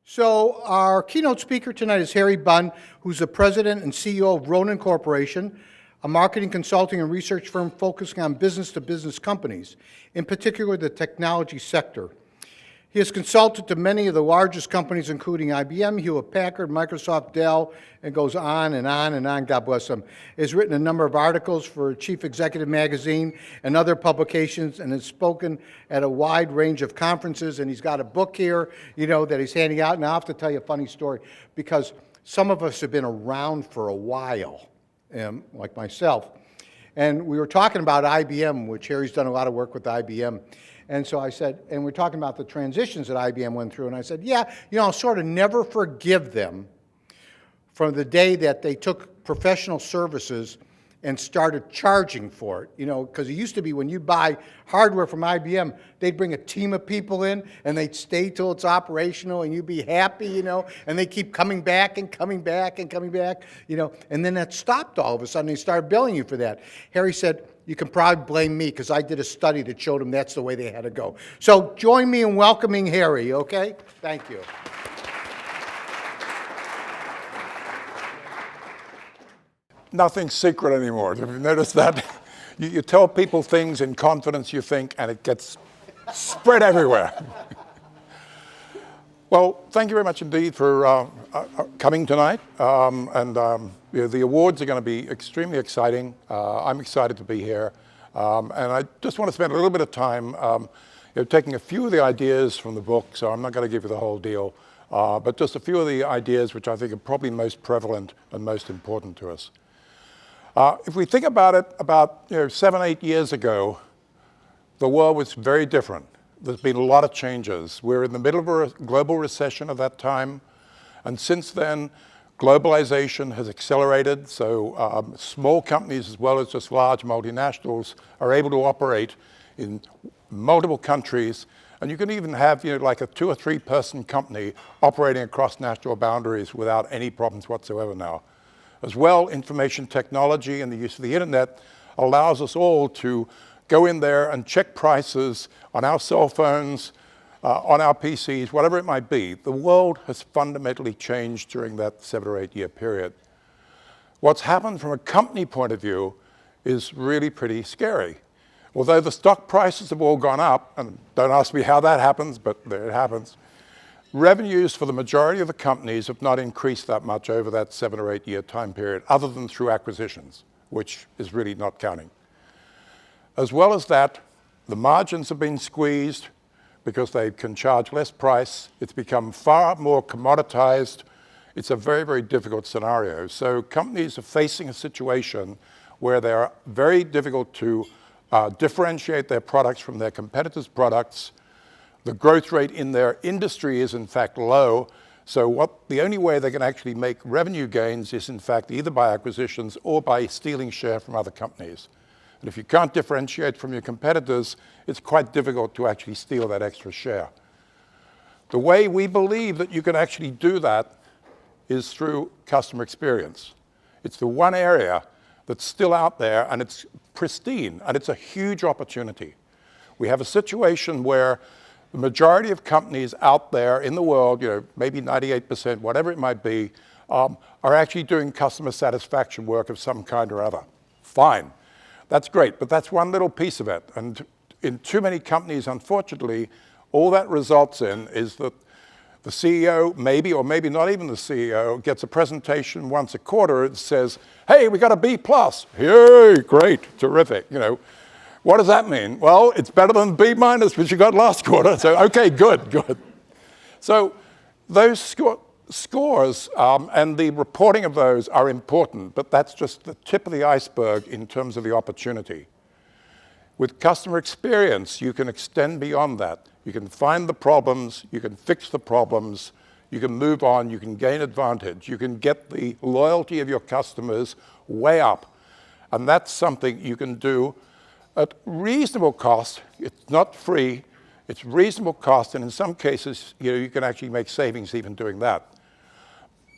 So our keynote speaker tonight is Harry Bunn, who's the president and CEO of Ronan Corporation, a marketing, consulting, and research firm focusing on business-to-business companies, in particular the technology sector. He has consulted to many of the largest companies, including IBM, Hewlett-Packard, Microsoft, Dell, and goes on and on and on, God bless him. He has written a number of articles for Chief Executive Magazine and other publications, and has spoken at a wide range of conferences, and he's got a book here, that he's handing out. And I'll have to tell you a funny story, because some of us have been around for a while, like myself. And we were talking about IBM, which Harry's done a lot of work with IBM. And so I said, and we're talking about the transitions that IBM went through, and I said, yeah, I'll sort of never forgive them from the day that they took professional services and started charging for it, because it used to be when you buy hardware from IBM, they'd bring a team of people in, and they'd stay till it's operational, and you'd be happy, and they keep coming back and coming back and coming back, and then that stopped all of a sudden. They started billing you for that. Harry said, you can probably blame me, because I did a study that showed them that's the way they had to go. So join me in welcoming Harry, okay? Thank you. Nothing's secret anymore. Have you noticed that? You tell people things in confidence, you think, and it gets spread everywhere. Well, thank you very much indeed for coming tonight. The awards are going to be extremely exciting. I'm excited to be here. And I just want to spend a little bit of time taking a few of the ideas from the book, so I'm not going to give you the whole deal, but just a few of the ideas which I think are probably most prevalent and most important to us. If we think about it, about 7, 8 years ago, the world was very different. There's been a lot of changes. We're in the middle of a global recession at that time, and since then, globalization has accelerated, so small companies as well as just large multinationals are able to operate in multiple countries, and you can even have like a 2 or 3 person company operating across national boundaries without any problems whatsoever now. As well, information technology and the use of the internet allows us all to go in there and check prices on our cell phones, on our PCs, whatever it might be. The world has fundamentally changed during that 7 or 8 year period. What's happened from a company point of view is really pretty scary. Although the stock prices have all gone up, and don't ask me how that happens, but there it happens, revenues for the majority of the companies have not increased that much over that 7 or 8 year time period, other than through acquisitions, which is really not counting. As well as that, the margins have been squeezed because they can charge less price. It's become far more commoditized. It's a very, very difficult scenario. So companies are facing a situation where they are very difficult to differentiate their products from their competitors' products. The growth rate in their industry is in fact low. So the only way they can actually make revenue gains is in fact either by acquisitions or by stealing share from other companies. And if you can't differentiate from your competitors, it's quite difficult to actually steal that extra share. The way we believe that you can actually do that is through customer experience. It's the one area that's still out there, and it's pristine, and it's a huge opportunity. We have a situation where the majority of companies out there in the world, maybe 98%, whatever it might be, are actually doing customer satisfaction work of some kind or other. Fine. That's great, but that's one little piece of it. And in too many companies, unfortunately, all that results in is that the CEO, maybe or maybe not even the CEO, gets a presentation once a quarter that says, hey, we got a B+. Yay, great, terrific. What does that mean? Well, it's better than B-, which you got last quarter. So, okay, good. So those scores and the reporting of those are important, but that's just the tip of the iceberg in terms of the opportunity. With customer experience, you can extend beyond that. You can find the problems, you can fix the problems, you can move on, you can gain advantage, you can get the loyalty of your customers way up. And that's something you can do at reasonable cost. It's not free, it's reasonable cost, and in some cases, you can actually make savings even doing that.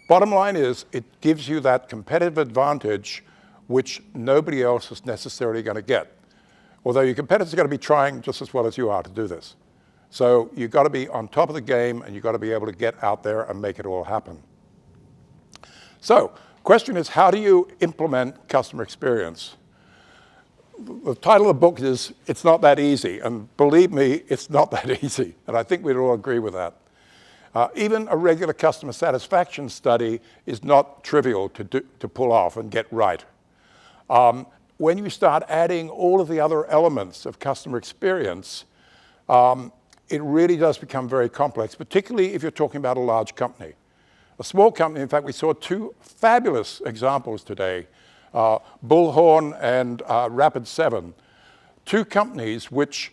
Bottom line is, it gives you that competitive advantage which nobody else is necessarily going to get. Although your competitors are going to be trying just as well as you are to do this. So you've got to be on top of the game, and you've got to be able to get out there and make it all happen. So question is, how do you implement customer experience? The title of the book is It's Not That Easy, and believe me, it's not that easy, and I think we'd all agree with that. Even a regular customer satisfaction study is not trivial to pull off and get right. When you start adding all of the other elements of customer experience, it really does become very complex, particularly if you're talking about a large company. A small company, in fact, we saw two fabulous examples today, Bullhorn and Rapid7, two companies which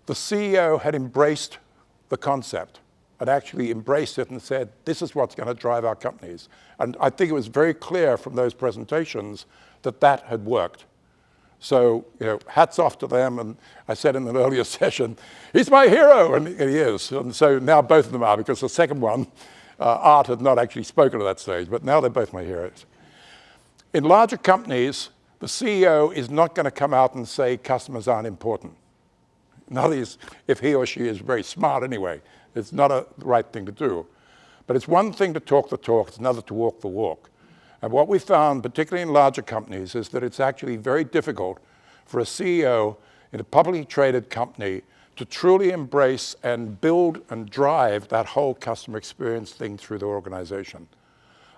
the CEO had embraced the concept, had actually embraced it and said, this is what's going to drive our companies. And I think it was very clear from those presentations that that had worked. So, hats off to them. And I said in an earlier session, he's my hero, and he is. And so now both of them are, because the second one, Art had not actually spoken at that stage, but now they're both my heroes. In larger companies, the CEO is not going to come out and say customers aren't important. Not if he or she is very smart anyway. It's not the right thing to do. But it's one thing to talk the talk, it's another to walk the walk. And what we found, particularly in larger companies, is that it's actually very difficult for a CEO in a publicly traded company to truly embrace and build and drive that whole customer experience thing through the organization.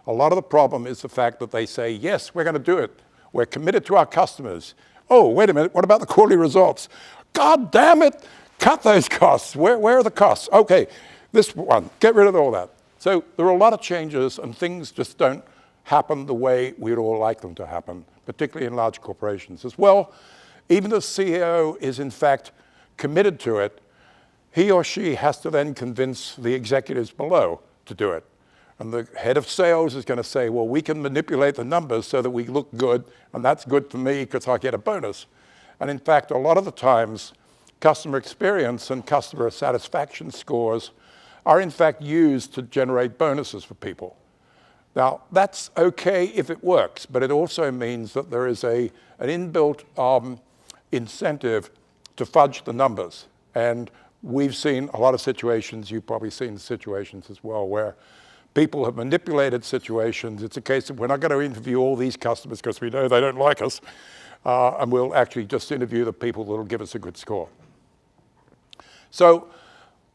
A lot of the problem is the fact that they say, yes, we're going to do it. We're committed to our customers. Oh, wait a minute, what about the quarterly results? God damn it, cut those costs. Where are the costs? Okay, this one, get rid of all that. So there are a lot of changes, and things just don't happen the way we'd all like them to happen, particularly in large corporations. As well, even the CEO is in fact committed to it, he or she has to then convince the executives below to do it. And the head of sales is going to say, well, we can manipulate the numbers so that we look good, and that's good for me because I get a bonus. And in fact, a lot of the times, customer experience and customer satisfaction scores are in fact used to generate bonuses for people. Now, that's okay if it works, but it also means that there is an inbuilt incentive to fudge the numbers. And we've seen a lot of situations, you've probably seen situations as well, where people have manipulated situations. It's a case of, we're not going to interview all these customers because we know they don't like us, and we'll actually just interview the people that will give us a good score. So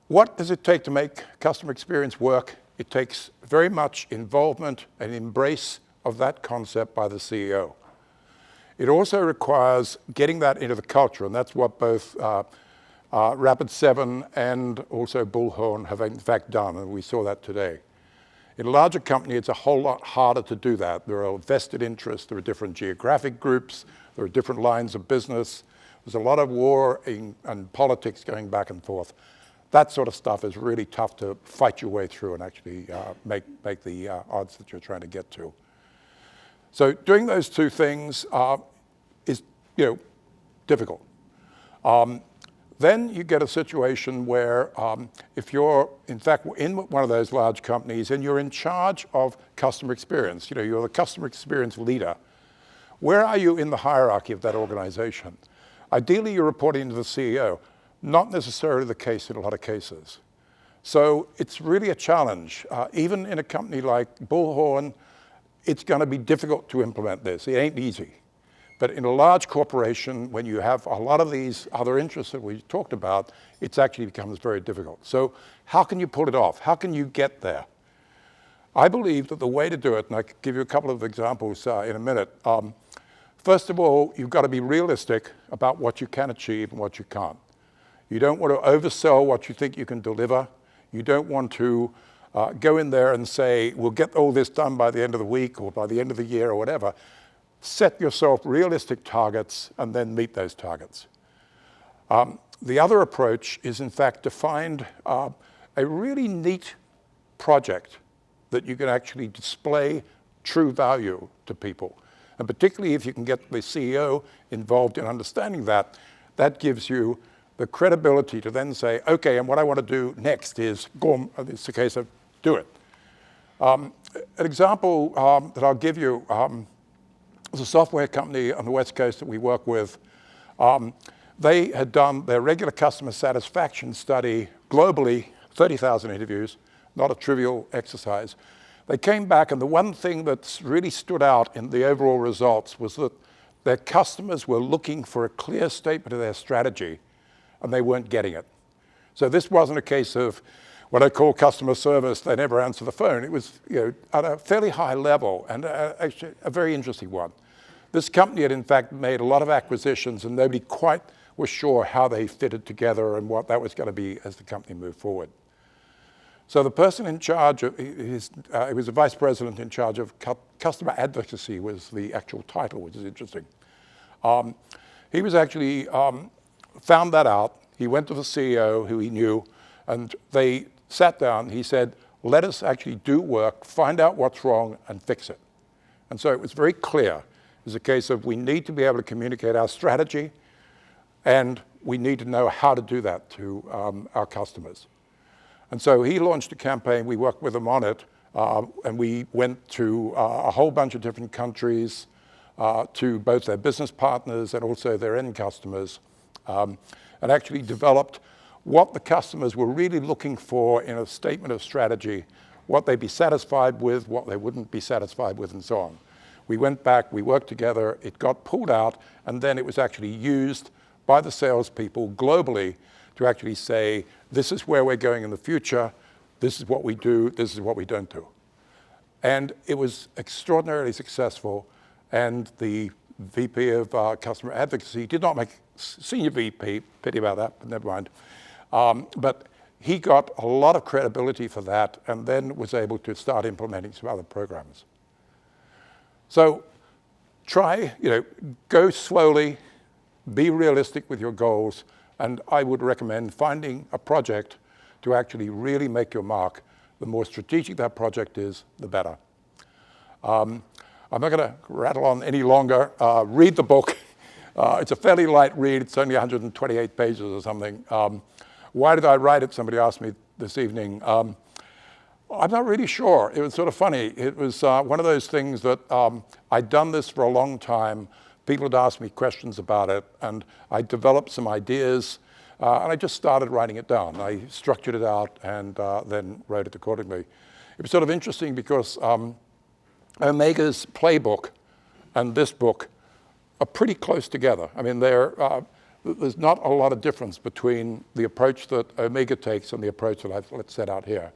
what does it take to make customer experience work? It takes very much involvement and embrace of that concept by the CEO. It also requires getting that into the culture, and that's what both Rapid7 and also Bullhorn have in fact done, and we saw that today. In a larger company, it's a whole lot harder to do that. There are vested interests, there are different geographic groups, there are different lines of business. There's a lot of war and politics going back and forth. That sort of stuff is really tough to fight your way through and actually make the odds that you're trying to get to. So doing those two things is difficult. Then you get a situation where if you're, in fact, in one of those large companies and you're in charge of customer experience, you're the customer experience leader, where are you in the hierarchy of that organization? Ideally, you're reporting to the CEO. Not necessarily the case in a lot of cases. So it's really a challenge. Even in a company like Bullhorn, it's going to be difficult to implement this. It ain't easy. But in a large corporation, when you have a lot of these other interests that we talked about, it actually becomes very difficult. So how can you pull it off? How can you get there? I believe that the way to do it, and I can give you a couple of examples in a minute. First of all, you've got to be realistic about what you can achieve and what you can't. You don't want to oversell what you think you can deliver. You don't want to go in there and say, we'll get all this done by the end of the week or by the end of the year or whatever. Set yourself realistic targets and then meet those targets. The other approach is, in fact, to find a really neat project that you can actually display true value to people. And particularly if you can get the CEO involved in understanding that, that gives you the credibility to then say, okay, and what I want to do next is, boom, it's a case of do it. An example that I'll give you is a software company on the West Coast that we work with. They had done their regular customer satisfaction study globally, 30,000 interviews, not a trivial exercise. They came back, and the one thing that's really stood out in the overall results was that their customers were looking for a clear statement of their strategy, and they weren't getting it. So this wasn't a case of what I call customer service, they never answer the phone. It was at a fairly high level, and actually a very interesting one. This company had in fact made a lot of acquisitions, and nobody quite was sure how they fitted together and what that was going to be as the company moved forward. So the person in charge of, he was a vice president in charge of customer advocacy was the actual title, which is interesting. He was actually, found that out. He went to the CEO who he knew, and they sat down. He said, let us actually do work, find out what's wrong, and fix it. And so it was very clear. It was a case of we need to be able to communicate our strategy, and we need to know how to do that to our customers. And so he launched a campaign, we worked with him on it, and we went to a whole bunch of different countries, to both their business partners and also their end customers, and actually developed what the customers were really looking for in a statement of strategy, what they'd be satisfied with, what they wouldn't be satisfied with, and so on. We went back, we worked together, it got pulled out, and then it was actually used by the salespeople globally to actually say, this is where we're going in the future, this is what we do, this is what we don't do. And it was extraordinarily successful, and the VP of Customer Advocacy did not make senior VP, pity about that, but never mind. But he got a lot of credibility for that, and then was able to start implementing some other programs. So try, go slowly, be realistic with your goals, and I would recommend finding a project to actually really make your mark. The more strategic that project is, the better. I'm not going to rattle on any longer. Read the book. It's a fairly light read. It's only 128 pages or something. Why did I write it? Somebody asked me this evening. I'm not really sure. It was sort of funny. It was one of those things that I'd done this for a long time. People had asked me questions about it, and I developed some ideas, and I just started writing it down. I structured it out and then wrote it accordingly. It was sort of interesting because Omega's playbook and this book are pretty close together. I mean, there's not a lot of difference between the approach that Omega takes and the approach that I've set out here.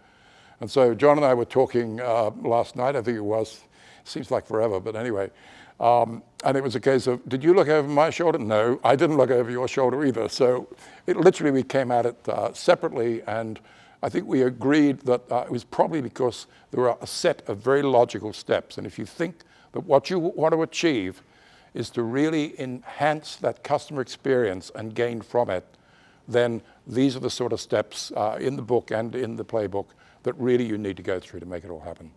And so John and I were talking last night, I think it was. Seems like forever, but anyway. And it was a case of, did you look over my shoulder? No, I didn't look over your shoulder either. So we came at it separately, and I think we agreed that it was probably because there were a set of very logical steps. And if you think that what you want to achieve is to really enhance that customer experience and gain from it, then these are the sort of steps in the book and in the playbook that really you need to go through to make it all happen.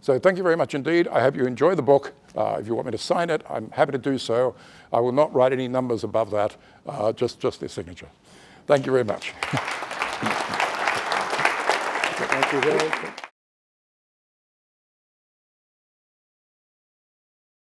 So thank you very much indeed. I hope you enjoy the book. If you want me to sign it, I'm happy to do so. I will not write any numbers above that, just the signature. Thank you very much. Thank you, Harry.